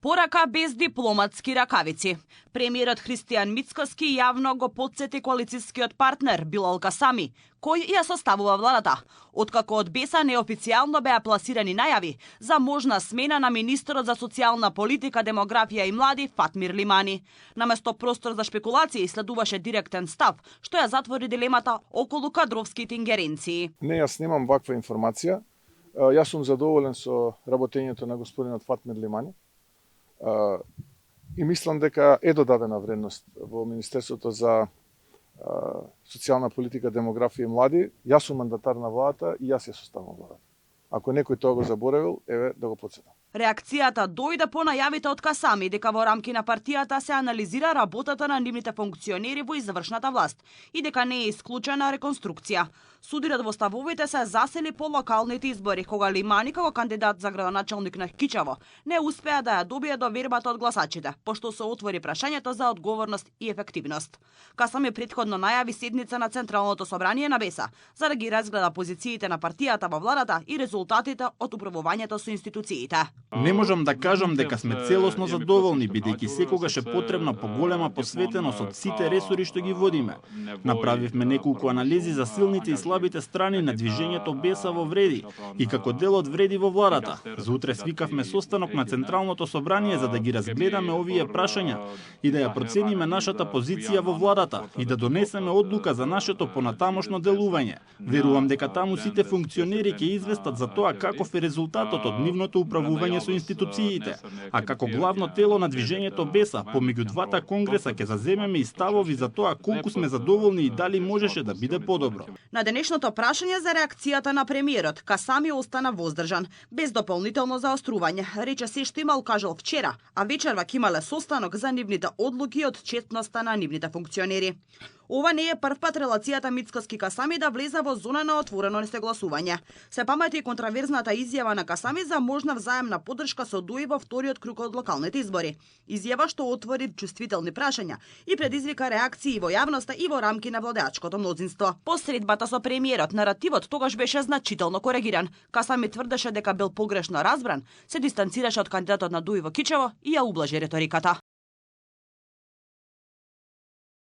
Порака без дипломатски ракавици. Премиерот Христијан Мицкоски јавно го потсети коалицијскиот партнер Билал Касами, кој ја составува владата, откако од БЕСА неофицијално беа пласирани најави за можна смена на министерот за социјална политика, демографија и млади Фатмир Лимани. Наместо простор за спекулации следуваше директен став, што ја затвори дилемата околу кадровските ингеренции. Не, јас немам ваква информација. Јас сум задоволен со работењето на господинот Фатмир Лимани. И мислам дека е додадена вредност во Министерството за социјална политика, демографија и млади. Јас сум мандатар на владата и јас ја составам владата. Ако некој тоа го заборавил, еве да го потсетам. Реакцијата дојде по најавите од Касами дека во рамки на партијата се анализира работата на нивните функционери во извршната власт и дека не е исклучена реконструкција. Судирот во ставовите се засели по локалните избори, кога Лимани како кандидат за градоначелник на Кичево не успеа да ја добие довербата од гласачите, пошто се отвори прашањето за одговорност и ефективност. Касами претходно најави седница на Централното собрание на БЕСА за да ги разгледа позициите на партијата во владата и резултатите од управувањето со институциите. Не можам да кажам дека сме целосно задоволни, бидејќи секогаш е потребна поголема посветеност од сите ресори што ги водиме. Направивме неколку анализи за силните и слабите страни на движењето БЕСА во Вреди и како дел од Вреди во владата. За утре свикавме состанок на Централното собрание за да ги разгледаме овие прашања и да ја процениме нашата позиција во владата и да донесеме одлука за нашето понатамошно делување. Верувам дека таму сите функционери ќе известат за тоа каков е резултатот од нивното управување со институциите, а како главно тело на движењето БЕСА, помеѓу двата конгреса ќе заземеме и ставови за тоа колку сме задоволни и дали можеше да биде подобро. На денешното прашање за реакцијата на премиерот, Касами остана воздржан, без дополнително заострување. Рече се што имал кажал вчера, а вечерва ќе имале состанок за нивните одлуки од четноста на нивните функционери. Ова не е прв пат релацијата Мицкоски-Касами да влезе во зона на отворено несогласување. Се памати и контраверзната изјава на Касами за можна взаемна поддршка со ДОИ во вториот круг од локалните избори. Изјава што отвори чувствителни прашања и предизвика реакции во јавноста и во рамки на владеачкото мнозинство. По средбата со премиерот, наративот тогаш беше значително коригиран. Касами тврдеше дека бил погрешно разбран, се дистанцираше од кандидатот на ДОИ во Кичево и ја ублажи реториката.